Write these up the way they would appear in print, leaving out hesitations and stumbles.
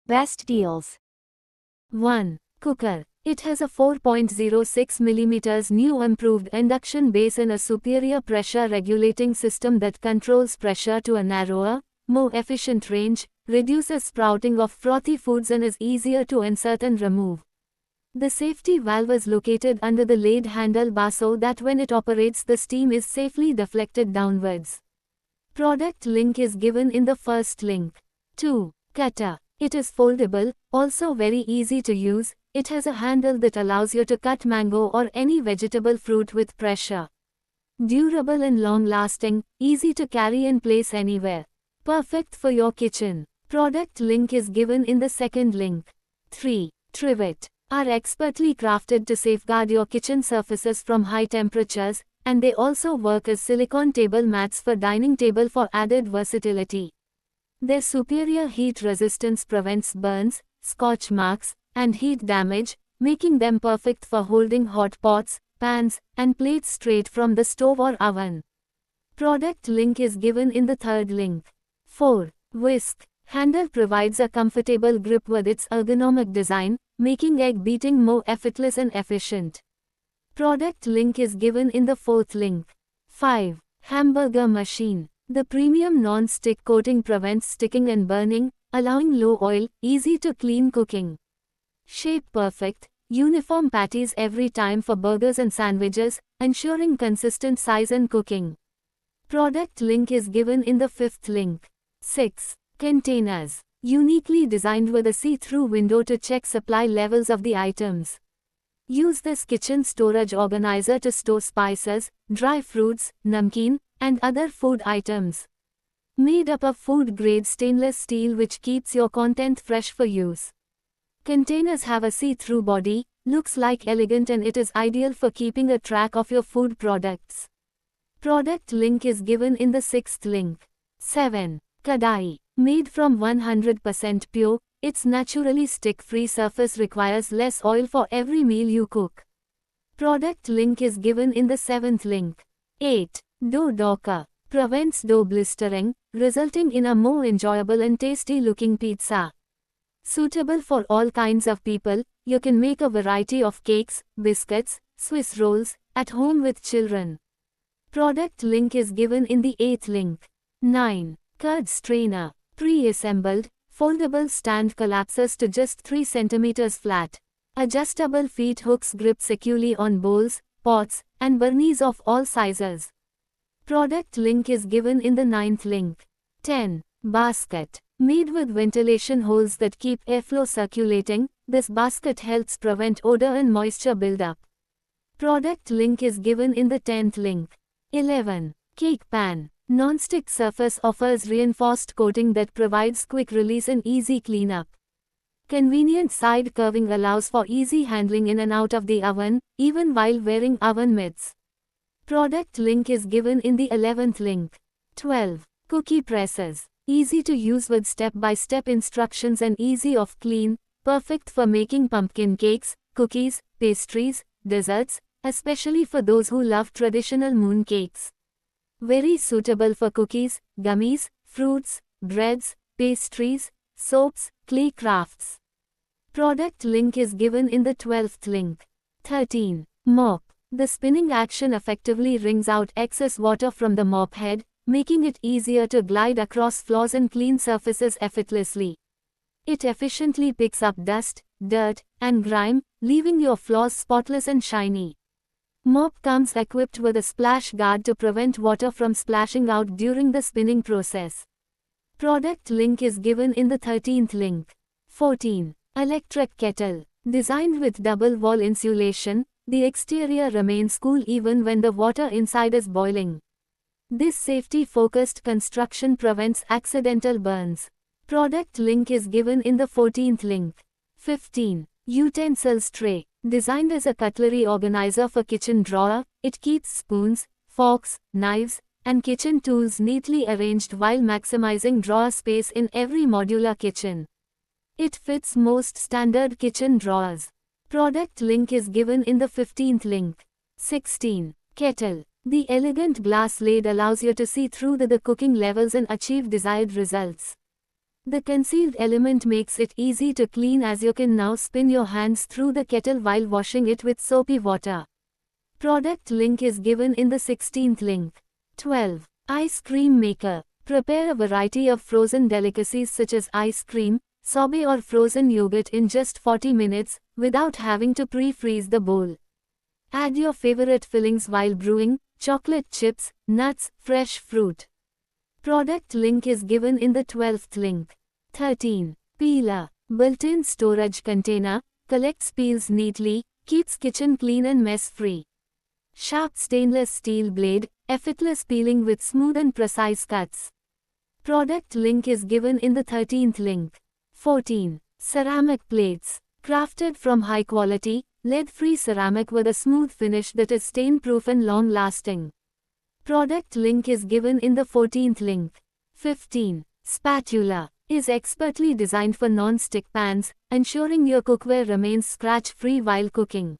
Best deals. 1. Cooker. It has a 4.06 mm new improved induction base and a superior pressure regulating system that controls pressure to a narrower, more efficient range, reduces sprouting of frothy foods and is easier to insert and remove. The safety valve is located under the lead handlebar so that when it operates the steam is safely deflected downwards. Product link is given in the first link. 2. Cutter. It is foldable, also very easy to use. It has a handle that allows you to cut mango or any vegetable fruit with pressure. Durable and long-lasting, easy to carry and place anywhere. Perfect for your kitchen. Product link is given in the second link. 3. Trivet. Are expertly crafted to safeguard your kitchen surfaces from high temperatures, and they also work as silicone table mats for dining table for added versatility. Their superior heat resistance prevents burns, scorch marks, and heat damage, making them perfect for holding hot pots, pans, and plates straight from the stove or oven. Product link is given in the third link. 4. Whisk. Handle provides a comfortable grip with its ergonomic design, making egg beating more effortless and efficient. Product link is given in the fourth link. 5. Hamburger machine. The premium non-stick coating prevents sticking and burning, allowing low oil, easy to clean cooking. Shape perfect, uniform patties every time for burgers and sandwiches, ensuring consistent size and cooking. Product link is given in the fifth link. 6. Containers. Uniquely designed with a see-through window to check supply levels of the items. Use this kitchen storage organizer to store spices, dry fruits, namkeen, and other food items. Made up of food-grade stainless steel which keeps your content fresh for use. Containers have a see-through body, looks like elegant and it is ideal for keeping a track of your food products. Product link is given in the sixth link. 7. Kadai. Made from 100% pure, its naturally stick-free surface requires less oil for every meal you cook. Product link is given in the seventh link. 8. Dough docker. Prevents dough blistering, resulting in a more enjoyable and tasty-looking pizza. Suitable for all kinds of people, you can make a variety of cakes, biscuits, Swiss rolls, at home with children. Product link is given in the eighth link. 9. Curd strainer. Pre-assembled, foldable stand collapses to just 3 cm flat. Adjustable feet hooks grip securely on bowls, pots, and burnies of all sizes. Product link is given in the ninth link. 10. Basket. Made with ventilation holes that keep airflow circulating, this basket helps prevent odor and moisture buildup. Product link is given in the 10th link. 11. Cake pan. Non-stick surface offers reinforced coating that provides quick release and easy cleanup. Convenient side curving allows for easy handling in and out of the oven, even while wearing oven mitts. Product link is given in the 11th link. 12. Cookie presses. Easy to use with step-by-step instructions and easy of clean, perfect for making pumpkin cakes, cookies, pastries, desserts, especially for those who love traditional moon cakes. Very suitable for cookies, gummies, fruits, breads, pastries, soaps, clay crafts. Product link is given in the 12th link. 13. Mop. The spinning action effectively wrings out excess water from the mop head, making it easier to glide across floors and clean surfaces effortlessly. It efficiently picks up dust, dirt, and grime, leaving your floors spotless and shiny. Mop comes equipped with a splash guard to prevent water from splashing out during the spinning process. Product link is given in the 13th link. 14. Electric kettle. Designed with double wall insulation, the exterior remains cool even when the water inside is boiling. This safety-focused construction prevents accidental burns. Product link is given in the 14th link. 15. Utensils tray. Designed as a cutlery organizer for kitchen drawer, it keeps spoons, forks, knives, and kitchen tools neatly arranged while maximizing drawer space in every modular kitchen. It fits most standard kitchen drawers. Product link is given in the 15th link. 16. Kettle. The elegant glass lid allows you to see through the cooking levels and achieve desired results. The concealed element makes it easy to clean, as you can now spin your hands through the kettle while washing it with soapy water. Product link is given in the 16th link. 12. Ice cream maker. Prepare a variety of frozen delicacies such as ice cream, sorbet or frozen yogurt in just 40 minutes, without having to pre-freeze the bowl. Add your favorite fillings while brewing: chocolate chips, nuts, fresh fruit. Product link is given in the 12th link. 13. Peeler. Built-in storage container, collects peels neatly, keeps kitchen clean and mess-free. Sharp stainless steel blade, effortless peeling with smooth and precise cuts. Product link is given in the 13th link. 14. Ceramic plates. Crafted from high-quality, lead-free ceramic with a smooth finish that is stain-proof and long-lasting. Product link is given in the 14th link. 15. Spatula. Is expertly designed for non-stick pans, ensuring your cookware remains scratch-free while cooking.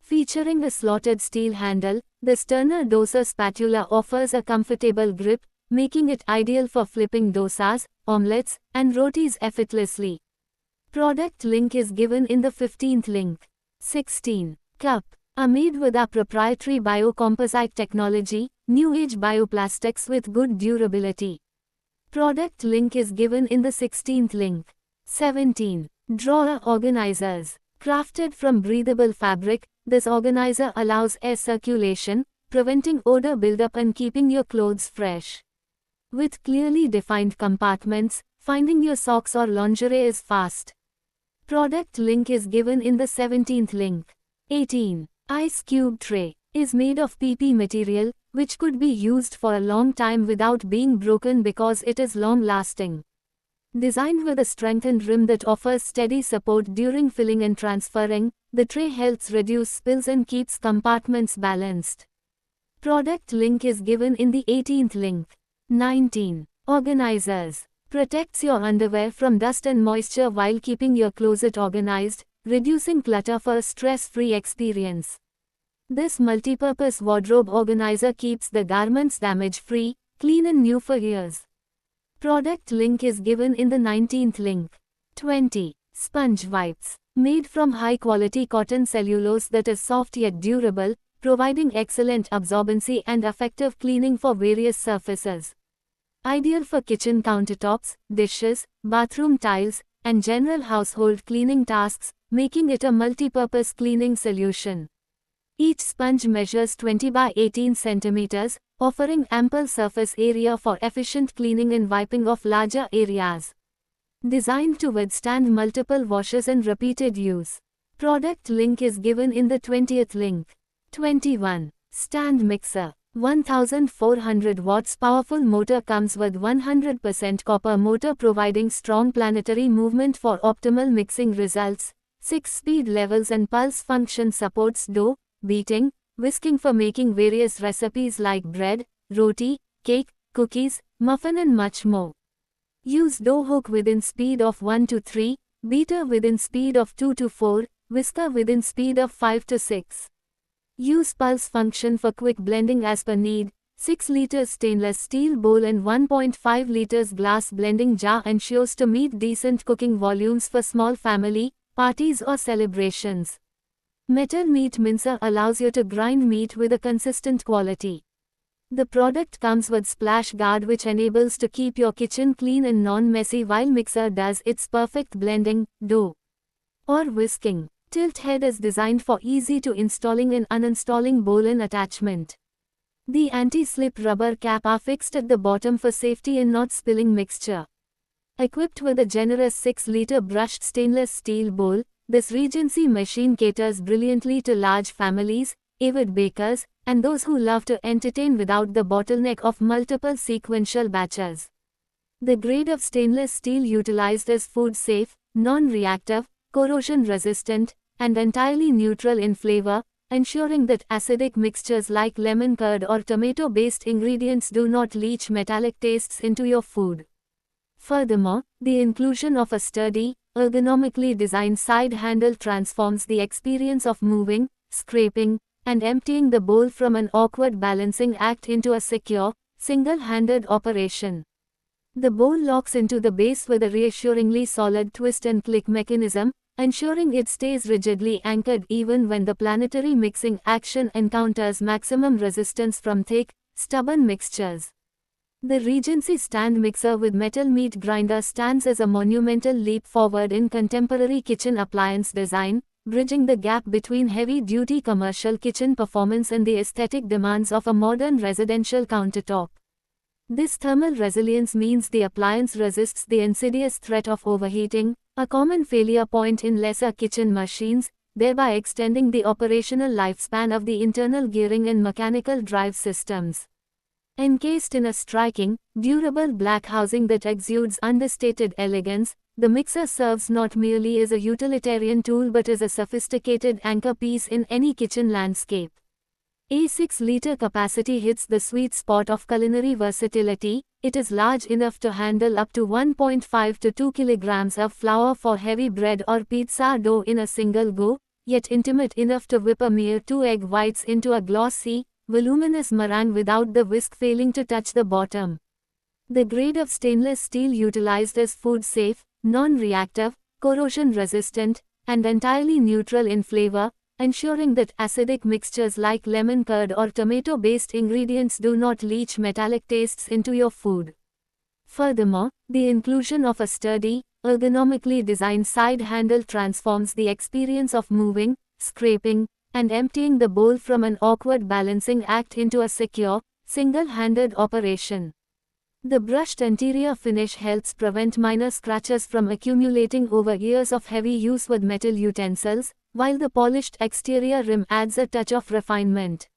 Featuring a slotted steel handle, the Sterner dosa spatula offers a comfortable grip, making it ideal for flipping dosas, omelets, and rotis effortlessly. Product link is given in the 15th link. 16. Cup. Are made with our proprietary biocomposite technology, new-age bioplastics with good durability. Product link is given in the 16th link. 17. Drawer organizers. Crafted from breathable fabric, this organizer allows air circulation, preventing odor buildup and keeping your clothes fresh. With clearly defined compartments, finding your socks or lingerie is fast. Product link is given in the 17th link. 18. Ice cube tray. Is made of PP material, which could be used for a long time without being broken because it is long-lasting. Designed with a strengthened rim that offers steady support during filling and transferring, the tray helps reduce spills and keeps compartments balanced. Product link is given in the 18th link. 19. Organizers. Protects your underwear from dust and moisture while keeping your closet organized, reducing clutter for a stress-free experience. This multipurpose wardrobe organizer keeps the garments damage-free, clean and new for years. Product link is given in the 19th link. 20. Sponge wipes. Made from high-quality cotton cellulose that is soft yet durable, providing excellent absorbency and effective cleaning for various surfaces. Ideal for kitchen countertops, dishes, bathroom tiles, and general household cleaning tasks, making it a multipurpose cleaning solution. Each sponge measures 20 by 18 centimeters, offering ample surface area for efficient cleaning and wiping of larger areas. Designed to withstand multiple washes and repeated use. Product link is given in the 20th link. 21. Stand mixer. 1400 watts powerful motor comes with 100% copper motor providing strong planetary movement for optimal mixing results. 6 speed levels and pulse function supports dough, beating, whisking for making various recipes like bread, roti, cake, cookies, muffin and much more. Use dough hook within speed of 1 to 3, beater within speed of 2 to 4, whisker within speed of 5 to 6. Use pulse function for quick blending as per need. 6 liters stainless steel bowl and 1.5 liters glass blending jar ensures to meet decent cooking volumes for small family, parties or celebrations. Metal meat mincer allows you to grind meat with a consistent quality. The product comes with splash guard which enables to keep your kitchen clean and non-messy while mixer does its perfect blending, dough or whisking. Tilt head is designed for easy to installing and uninstalling bowl-in attachment. The anti-slip rubber cap are fixed at the bottom for safety in not spilling mixture. Equipped with a generous 6-liter brushed stainless steel bowl, this Regency machine caters brilliantly to large families, avid bakers, and those who love to entertain without the bottleneck of multiple sequential batches. The grade of stainless steel utilized is food-safe, non-reactive, corrosion-resistant, and entirely neutral in flavor, ensuring that acidic mixtures like lemon curd or tomato-based ingredients do not leach metallic tastes into your food. Furthermore, the inclusion of a sturdy, ergonomically designed side handle transforms the experience of moving, scraping, and emptying the bowl from an awkward balancing act into a secure, single-handed operation. The bowl locks into the base with a reassuringly solid twist and click mechanism, ensuring it stays rigidly anchored even when the planetary mixing action encounters maximum resistance from thick, stubborn mixtures. The Regency stand mixer with metal meat grinder stands as a monumental leap forward in contemporary kitchen appliance design, bridging the gap between heavy-duty commercial kitchen performance and the aesthetic demands of a modern residential countertop. This thermal resilience means the appliance resists the insidious threat of overheating, a common failure point in lesser kitchen machines, thereby extending the operational lifespan of the internal gearing and mechanical drive systems. Encased in a striking, durable black housing that exudes understated elegance, the mixer serves not merely as a utilitarian tool but as a sophisticated anchor piece in any kitchen landscape. A 6-liter capacity hits the sweet spot of culinary versatility. It is large enough to handle up to 1.5 to 2 kilograms of flour for heavy bread or pizza dough in a single go, yet intimate enough to whip a mere 2 egg whites into a glossy, voluminous meringue without the whisk failing to touch the bottom. The grade of stainless steel utilized is food-safe, non-reactive, corrosion-resistant, and entirely neutral in flavor, ensuring that acidic mixtures like lemon curd or tomato-based ingredients do not leach metallic tastes into your food. Furthermore, the inclusion of a sturdy, ergonomically designed side handle transforms the experience of moving, scraping, and emptying the bowl from an awkward balancing act into a secure, single-handed operation. The brushed interior finish helps prevent minor scratches from accumulating over years of heavy use with metal utensils, while the polished exterior rim adds a touch of refinement.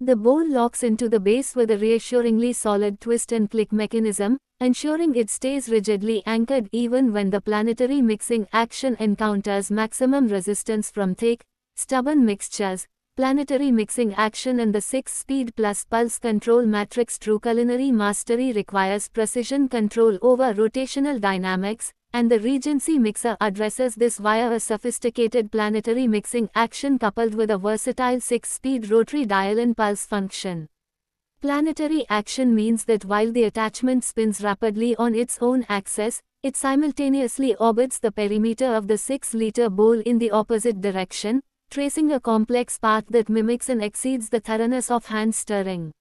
The bowl locks into the base with a reassuringly solid twist and click mechanism, ensuring it stays rigidly anchored even when the planetary mixing action encounters maximum resistance from thick, stubborn mixtures. Planetary mixing action and the 6-speed plus pulse control matrix. True culinary mastery requires precision control over rotational dynamics, and the Regency mixer addresses this via a sophisticated planetary mixing action coupled with a versatile 6-speed rotary dial and pulse function. Planetary action means that while the attachment spins rapidly on its own axis, it simultaneously orbits the perimeter of the 6-liter bowl in the opposite direction, tracing a complex path that mimics and exceeds the thoroughness of hand stirring.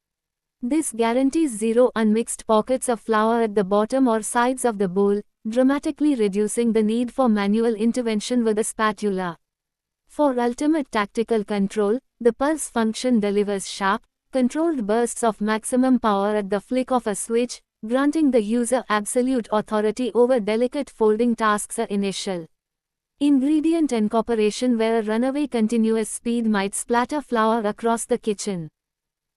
This guarantees zero unmixed pockets of flour at the bottom or sides of the bowl, dramatically reducing the need for manual intervention with a spatula. For ultimate tactical control, the pulse function delivers sharp, controlled bursts of maximum power at the flick of a switch, granting the user absolute authority over delicate folding tasks at initial ingredient incorporation where a runaway continuous speed might splatter flour across the kitchen.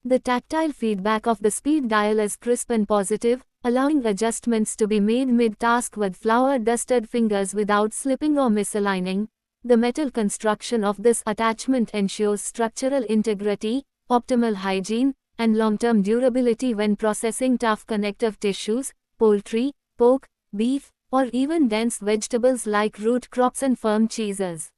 The tactile feedback of the speed dial is crisp and positive, allowing adjustments to be made mid-task with flour-dusted fingers without slipping or misaligning. The metal construction of this attachment ensures structural integrity, optimal hygiene, and long-term durability when processing tough connective tissues, poultry, pork, beef, or even dense vegetables like root crops and firm cheeses.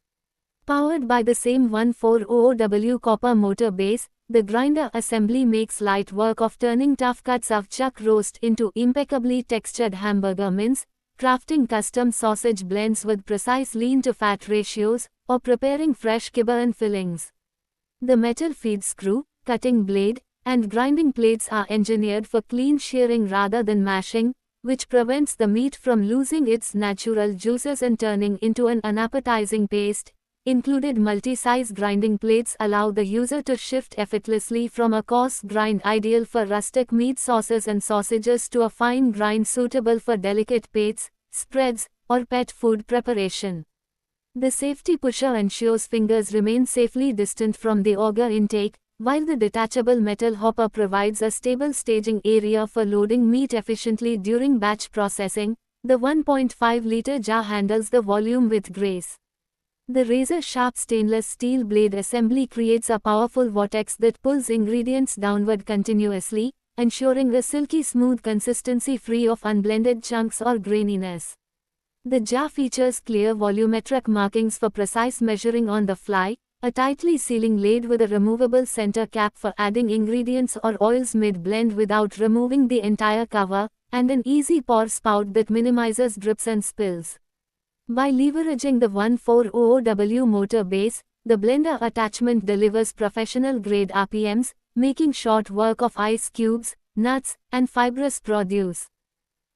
Powered by the same 1400W copper motor base, the grinder assembly makes light work of turning tough cuts of chuck roast into impeccably textured hamburger mince, crafting custom sausage blends with precise lean-to-fat ratios, or preparing fresh kibbe and fillings. The metal feed screw, cutting blade, and grinding plates are engineered for clean shearing rather than mashing, which prevents the meat from losing its natural juices and turning into an unappetizing paste. Included multi-size grinding plates allow the user to shift effortlessly from a coarse grind ideal for rustic meat sauces and sausages to a fine grind suitable for delicate pates, spreads, or pet food preparation. The safety pusher ensures fingers remain safely distant from the auger intake, while the detachable metal hopper provides a stable staging area for loading meat efficiently during batch processing. The 1.5-liter jar handles the volume with grace. The razor-sharp stainless steel blade assembly creates a powerful vortex that pulls ingredients downward continuously, ensuring a silky smooth consistency free of unblended chunks or graininess. The jar features clear volumetric markings for precise measuring on the fly, a tightly sealing lid with a removable center cap for adding ingredients or oils mid-blend without removing the entire cover, and an easy pour spout that minimizes drips and spills. By leveraging the 1400W motor base, the blender attachment delivers professional-grade RPMs, making short work of ice cubes, nuts, and fibrous produce.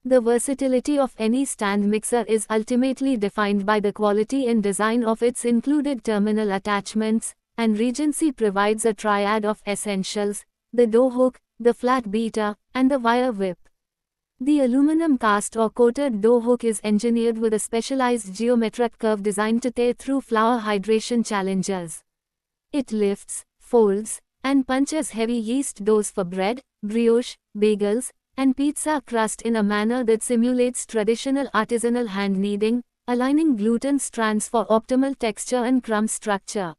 The versatility of any stand mixer is ultimately defined by the quality and design of its included terminal attachments, and Regency provides a triad of essentials: the dough hook, the flat beater, and the wire whip. The aluminum cast or coated dough hook is engineered with a specialized geometric curve designed to tear through flour hydration challenges. It lifts, folds, and punches heavy yeast doughs for bread, brioche, bagels, and pizza crust in a manner that simulates traditional artisanal hand kneading, aligning gluten strands for optimal texture and crumb structure.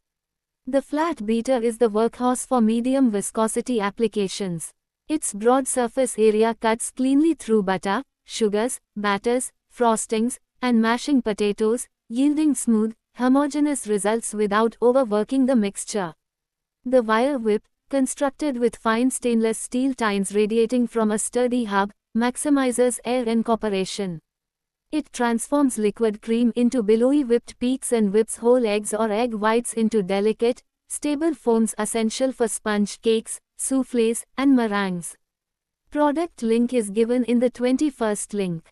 The flat beater is the workhorse for medium viscosity applications. Its broad surface area cuts cleanly through butter, sugars, batters, frostings, and mashing potatoes, yielding smooth, homogeneous results without overworking the mixture. The wire whip, constructed with fine stainless steel tines radiating from a sturdy hub, maximizes air incorporation. It transforms liquid cream into billowy whipped peaks and whips whole eggs or egg whites into delicate, stable foams essential for sponge cakes, soufflés, and meringues. Product link is given in the 21st link.